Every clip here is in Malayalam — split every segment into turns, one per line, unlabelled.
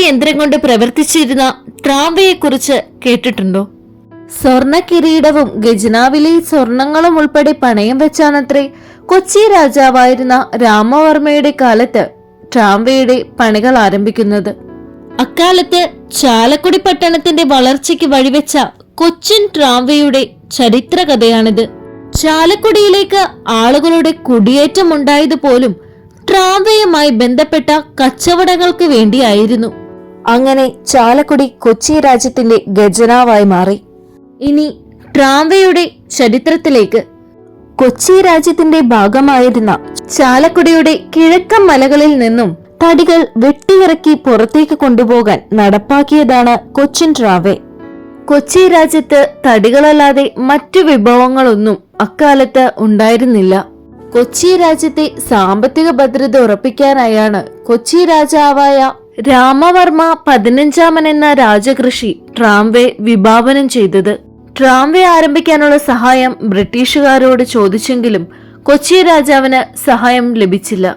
യന്ത്രം കൊണ്ട് പ്രവർത്തിച്ചിരുന്ന ട്രാംവേയെക്കുറിച്ച് കേട്ടിട്ടുണ്ടോ? സ്വർണ്ണ കിരീടവും ഖജനാവിലെ സ്വർണങ്ങളും ഉൾപ്പെടെ പണയം വെച്ചാണത്രേ കൊച്ചി രാജാവായിരുന്ന രാമവർമ്മയുടെ കാലത്ത് ട്രാംവേയുടെ പണികൾ ആരംഭിക്കുന്നത്. അക്കാലത്ത് ചാലക്കുടി പട്ടണത്തിന്റെ വളർച്ചയ്ക്ക് വഴിവെച്ച കൊച്ചിൻ ട്രാംവേയുടെ ചരിത്രകഥയാണിത്. ചാലക്കുടിയിലേക്ക് ആളുകളുടെ കുടിയേറ്റം ഉണ്ടായത് പോലും ട്രാംവേയുമായി ബന്ധപ്പെട്ട കച്ചവടങ്ങൾക്ക് വേണ്ടിയായിരുന്നു. അങ്ങനെ ചാലക്കുടി കൊച്ചി രാജ്യത്തിന്റെ ഖജനാവായി മാറി. ഇനി ട്രാംവേയുടെ ചരിത്രത്തിലേക്ക്. കൊച്ചി രാജ്യത്തിന്റെ ഭാഗമായിരുന്ന ചാലക്കുടിയുടെ കിഴക്കൻ മലകളിൽ നിന്നും തടികൾ വെട്ടിയിറക്കി പുറത്തേക്ക് കൊണ്ടുപോകാൻ നടപ്പാക്കിയതാണ് കൊച്ചിൻ ട്രാംവേ. കൊച്ചി രാജ്യത്ത് തടികളല്ലാതെ മറ്റു വിഭവങ്ങളൊന്നും അക്കാലത്ത് ഉണ്ടായിരുന്നില്ല. കൊച്ചി രാജ്യത്തെ സാമ്പത്തിക ഭദ്രത ഉറപ്പിക്കാനായാണ് കൊച്ചി രാജാവായ രാമവർമ്മ 15 എന്ന രാജകൃഷി ട്രാംവേ വിഭാവനം ചെയ്തത്. ട്രാംവേ ആരംഭിക്കാനുള്ള സഹായം ബ്രിട്ടീഷുകാരോട് ചോദിച്ചെങ്കിലും കൊച്ചി രാജാവിന് സഹായം ലഭിച്ചില്ല.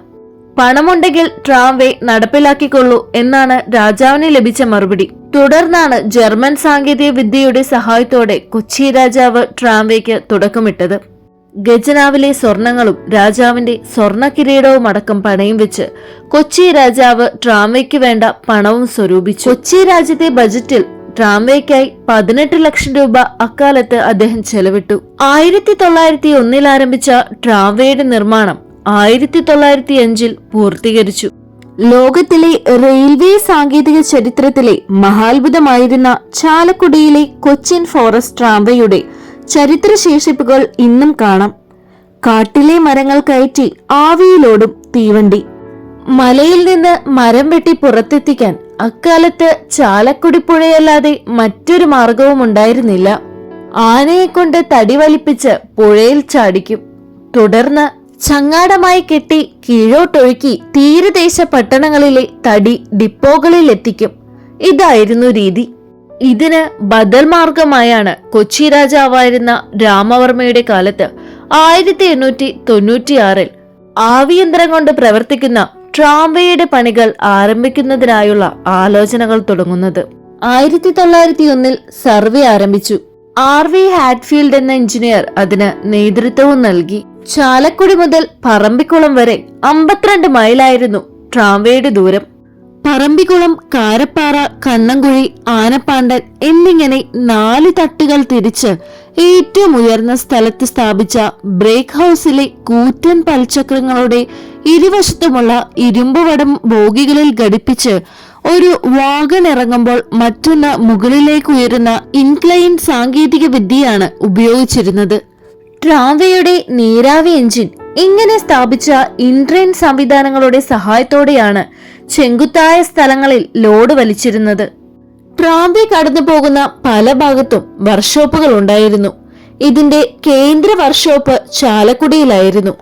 പണമുണ്ടെങ്കിൽ ട്രാംവേ നടപ്പിലാക്കിക്കൊള്ളൂ എന്നാണ് രാജാവിന് ലഭിച്ച മറുപടി. തുടർന്നാണ് ജർമ്മൻ സാങ്കേതിക വിദ്യയുടെ സഹായത്തോടെ കൊച്ചി രാജാവ് ട്രാംവേക്ക് തുടക്കമിട്ടത്. ഖജനാവിലെ സ്വർണങ്ങളും രാജാവിന്റെ സ്വർണ്ണ കിരീടവും അടക്കം പണയം വെച്ച് കൊച്ചി രാജാവ് ട്രാംവേക്ക് വേണ്ട പണവും സ്വരൂപിച്ചു. കൊച്ചി രാജ്യത്തെ ബജറ്റിൽ ട്രാംവേക്കായി 18 ലക്ഷം രൂപ അക്കാലത്ത് അദ്ദേഹം ചെലവിട്ടു. 1901 ആരംഭിച്ച ട്രാംവേയുടെ നിർമ്മാണം 1905 പൂർത്തീകരിച്ചു. ലോകത്തിലെ റെയിൽവേ സാങ്കേതിക ചരിത്രത്തിലെ മഹാത്ഭുതമായിരുന്ന ചാലക്കുടിയിലെ കൊച്ചിൻ ഫോറസ്റ്റ് ട്രാംവേയുടെ ചരിത്രശേഷിപ്പുകൾ ഇന്നും കാണാം. കാട്ടിലെ മരങ്ങൾ കയറ്റി ആവിയിലോടും തീവണ്ടി. മലയിൽ നിന്ന് മരം വെട്ടി പുറത്തെത്തിക്കാൻ അക്കാലത്ത് ചാലക്കുടി പുഴയല്ലാതെ മറ്റൊരു മാർഗവും ഉണ്ടായിരുന്നില്ല. ആനയെ കൊണ്ട് തടി വലിപ്പിച്ച് പുഴയിൽ ചാടിക്കും. തുടർന്ന് ചങ്ങാടമായി കെട്ടി കീഴോട്ടൊഴുക്കി തീരദേശ പട്ടണങ്ങളിലെ തടി ഡിപ്പോകളിൽ എത്തിക്കും. ഇതായിരുന്നു രീതി. ഇതിന് ബദൽ മാർഗമായാണ് കൊച്ചി രാജാവായിരുന്ന രാമവർമ്മയുടെ കാലത്ത് 1896 ആവിയന്ത്രം കൊണ്ട് പ്രവർത്തിക്കുന്ന ട്രാംവേയുടെ പണികൾ ആരംഭിക്കുന്നതിനായുള്ള ആലോചനകൾ തുടങ്ങുന്നത്. 1901 സർവേ ആരംഭിച്ചു. RV ഹാറ്റ്ഫീൽഡ് എന്ന എഞ്ചിനീയർ അതിന് നേതൃത്വവും നൽകി. ചാലക്കുടി മുതൽ പറമ്പിക്കുളം വരെ 52 മൈലായിരുന്നു ട്രാംവേയുടെ ദൂരം. പറമ്പിക്കുളം, കാരപ്പാറ, കണ്ണംകുഴി, ആനപ്പാണ്ടൻ എന്നിങ്ങനെ 4 തട്ടുകൾ തിരിച്ച് ഏറ്റവും ഉയർന്ന സ്ഥലത്ത് സ്ഥാപിച്ച ബ്രേക്ക് ഹൌസിലെ കൂറ്റൻ പൽചക്രങ്ങളുടെ ഇരുവശത്തുമുള്ള ഇരുമ്പുവടം ബോഗികളിൽ ഘടിപ്പിച്ച് ഒരു വാഗൺ ഇറങ്ങുമ്പോൾ മറ്റൊന്ന് മുകളിലേക്ക് ഉയരുന്ന ഇൻക്ലൈൻ സാങ്കേതിക വിദ്യയാണ് ഉപയോഗിച്ചിരുന്നത്. ട്രാംവേയുടെ നീരാവി എഞ്ചിൻ ഇങ്ങനെ സ്ഥാപിച്ച ഇൻട്രെയിൻ സംവിധാനങ്ങളുടെ സഹായത്തോടെയാണ് ചെങ്കുത്തായ സ്ഥലങ്ങളിൽ ലോഡ് വലിച്ചിരുന്നത്. ട്രാംവേ കടന്നു പോകുന്ന പല ഭാഗത്തും വർക്ക്ഷോപ്പുകൾ ഉണ്ടായിരുന്നു. ഇതിന്റെ കേന്ദ്ര വർക്ക്ഷോപ്പ് ചാലക്കുടിയിലായിരുന്നു.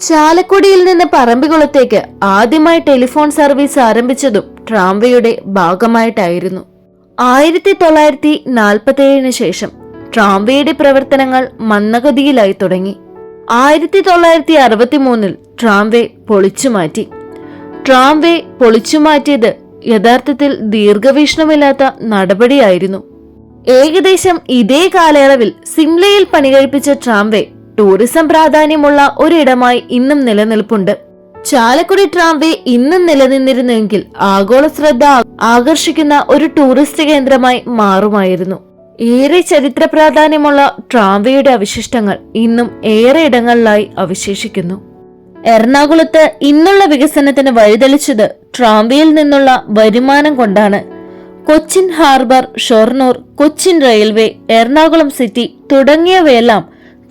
ചാലക്കുടിയിൽ നിന്ന് പറമ്പിക്കുളത്തേക്ക് ആദ്യമായി ടെലിഫോൺ സർവീസ് ആരംഭിച്ചതും ട്രാംവേയുടെ ഭാഗമായിട്ടായിരുന്നു. 1947 ശേഷം ട്രാംവേയുടെ പ്രവർത്തനങ്ങൾ മന്ദഗതിയിലായി തുടങ്ങി. 1963 ട്രാംവേ പൊളിച്ചുമാറ്റി. ട്രാംവേ പൊളിച്ചുമാറ്റിയത് യഥാർത്ഥത്തിൽ ദീർഘവീക്ഷണമില്ലാത്ത നടപടിയായിരുന്നു. ഏകദേശം ഇതേ കാലയളവിൽ സിംലയിൽ പണികഴിപ്പിച്ച ട്രാംവേ ടൂറിസം പ്രാധാന്യമുള്ള ഒരിടമായി ഇന്നും നിലനിൽപ്പുണ്ട്. ചാലക്കുടി ട്രാംവേ ഇന്നും നിലനിന്നിരുന്നെങ്കിൽ ആഗോള ശ്രദ്ധ ആകർഷിക്കുന്ന ഒരു ടൂറിസ്റ്റ് കേന്ദ്രമായി മാറുമായിരുന്നു. ഏറെ ചരിത്ര പ്രാധാന്യമുള്ള ട്രാംവേയുടെ അവശിഷ്ടങ്ങൾ ഇന്നും ഏറെ ഇടങ്ങളിലായി അവശേഷിക്കുന്നു. എറണാകുളത്ത് ഇന്നുള്ള വികസനത്തിന് വഴിതെളിച്ചത് ട്രാംവേയിൽ നിന്നുള്ള വരുമാനം കൊണ്ടാണ്. Cochin harbour, Shoranur, Cochin railway, Ernakulam city തുടങ്ങിയവയെല്ലാം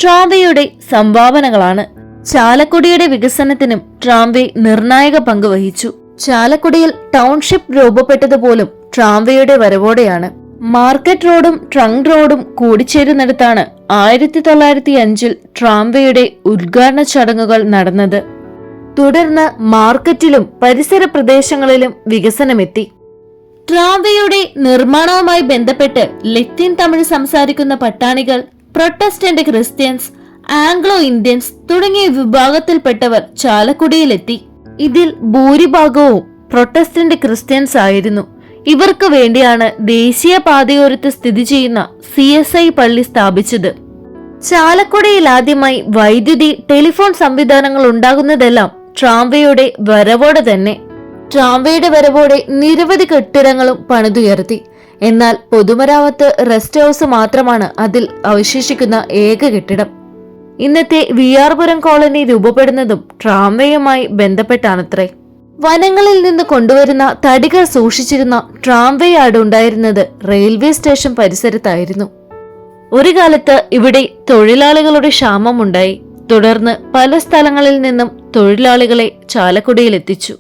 ട്രാംവേയുടെ സംഭാവനകളാണ്. ചാലക്കുടിയുടെ വികസനത്തിനും ട്രാംവേ നിർണായക പങ്ക് വഹിച്ചു. ചാലക്കുടിയിൽ ടൗൺഷിപ്പ് രൂപപ്പെട്ടതുപോലും ട്രാംവേയുടെ വരവോടെയാണ്. മാർക്കറ്റ് റോഡും ട്രങ്ക് റോഡും കൂടിച്ചേരുന്നിടത്താണ് 1905 ട്രാംവേയുടെ ഉദ്ഘാടന ചടങ്ങുകൾ നടന്നത്. തുടർന്ന് മാർക്കറ്റിലും പരിസര പ്രദേശങ്ങളിലും വികസനമെത്തി. ട്രാംവേയുടെ നിർമ്മാണവുമായി ബന്ധപ്പെട്ട് ലത്തീൻ തമിഴ് സംസാരിക്കുന്ന പട്ടാണികൾ, പ്രൊട്ടസ്റ്റന്റ് ക്രിസ്ത്യൻസ്, ആംഗ്ലോ ഇന്ത്യൻസ് തുടങ്ങിയ വിഭാഗത്തിൽപ്പെട്ടവർ ചാലക്കുടിയിലെത്തി. ഇതിൽ ഭൂരിഭാഗവും പ്രൊട്ടസ്റ്റന്റ് ക്രിസ്ത്യൻസ് ആയിരുന്നു. ഇവർക്ക് വേണ്ടിയാണ് ദേശീയ പാതയോരത്ത് സ്ഥിതി ചെയ്യുന്ന CSI പള്ളി സ്ഥാപിച്ചത്. ചാലക്കുടിയിൽ ആദ്യമായി വൈദ്യുതി, ടെലിഫോൺ സംവിധാനങ്ങൾ ഉണ്ടാകുന്നതെല്ലാം ട്രാംവേയുടെ വരവോടെ തന്നെ. ട്രാംവേയുടെ വരവോടെ നിരവധി കെട്ടിടങ്ങളും പണിതുയർത്തി. എന്നാൽ പൊതുമരാമത്ത് റെസ്റ്റ് ഹൗസ് മാത്രമാണ് അതിൽ അവശേഷിക്കുന്ന ഏക കെട്ടിടം. ഇന്നത്തെ VR പുരം കോളനി രൂപപ്പെടുന്നതും ട്രാംവേയുമായി ബന്ധപ്പെട്ടാണത്രേ. വനങ്ങളിൽ നിന്ന് കൊണ്ടുവരുന്ന തടികൾ സൂക്ഷിച്ചിരുന്ന ട്രാംവേ യാർഡ് ഉണ്ടായിരുന്നത് റെയിൽവേ സ്റ്റേഷൻ പരിസരത്തായിരുന്നു. ഒരു കാലത്ത് ഇവിടെ തൊഴിലാളികളുടെ ക്ഷാമമുണ്ടായി. തുടർന്ന് പല സ്ഥലങ്ങളിൽ നിന്നും തൊഴിലാളികളെ ചാലക്കുടിയിൽ എത്തിച്ചു.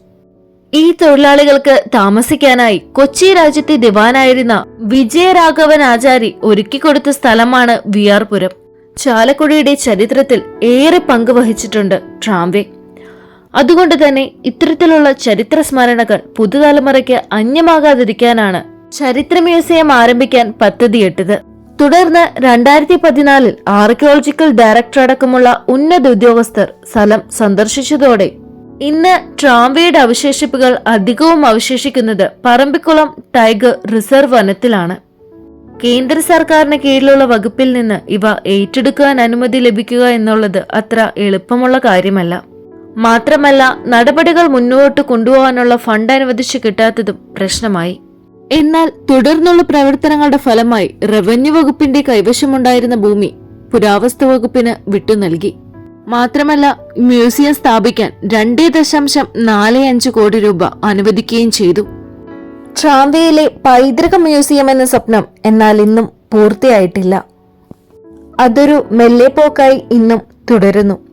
ഈ തൊഴിലാളികൾക്ക് താമസിക്കാനായി കൊച്ചി രാജ്യത്തെ ദിവാനായിരുന്ന വിജയരാഘവൻ ആചാരി ഒരുക്കിക്കൊടുത്ത സ്ഥലമാണ് VR പുരം. ചാലക്കുടിയുടെ ചരിത്രത്തിൽ ഏറെ പങ്ക് വഹിച്ചിട്ടുണ്ട് ട്രാംവേ. അതുകൊണ്ട് തന്നെ ഇത്തരത്തിലുള്ള ചരിത്ര സ്മരണകൾ പുതുതലമുറയ്ക്ക് അന്യമാകാതിരിക്കാനാണ് ചരിത്ര മ്യൂസിയം ആരംഭിക്കാൻ പദ്ധതിയിട്ടത്. തുടർന്ന് 2014 ആർക്കിയോളജിക്കൽ ഡയറക്ടർ അടക്കമുള്ള ഉന്നത ഉദ്യോഗസ്ഥർ സ്ഥലം സന്ദർശിച്ചതോടെ ഇന്ന് ട്രാംവേയുടെ അവശേഷിപ്പുകൾ അധികവും അവശേഷിക്കുന്നത് പറമ്പിക്കുളം ടൈഗർ റിസർവ് വനത്തിലാണ്. കേന്ദ്ര സർക്കാരിന് കീഴിലുള്ള വകുപ്പിൽ നിന്ന് ഇവ ഏറ്റെടുക്കാൻ അനുമതി ലഭിക്കുക എന്നുള്ളത് അത്ര എളുപ്പമുള്ള കാര്യമല്ല. മാത്രമല്ല, നടപടികൾ മുന്നോട്ട് കൊണ്ടുപോകാനുള്ള ഫണ്ട് അനുവദിച്ചു കിട്ടാത്തതും പ്രശ്നമായി. എന്നാൽ തുടർന്നുള്ള പ്രവർത്തനങ്ങളുടെ ഫലമായി റവന്യൂ വകുപ്പിന്റെ കൈവശമുണ്ടായിരുന്ന ഭൂമി പുരാവസ്തു വകുപ്പിന് വിട്ടു നൽകി. മാത്രമല്ല, മ്യൂസിയം സ്ഥാപിക്കാൻ 2.45 കോടി രൂപ അനുവദിക്കുകയും ചെയ്തു. ട്രാംവേയിലെ പൈതൃക മ്യൂസിയം എന്ന സ്വപ്നം എന്നാൽ ഇന്നും പൂർത്തിയായിട്ടില്ല. അതൊരു മെല്ലെപ്പോക്കായി ഇന്നും തുടരുന്നു.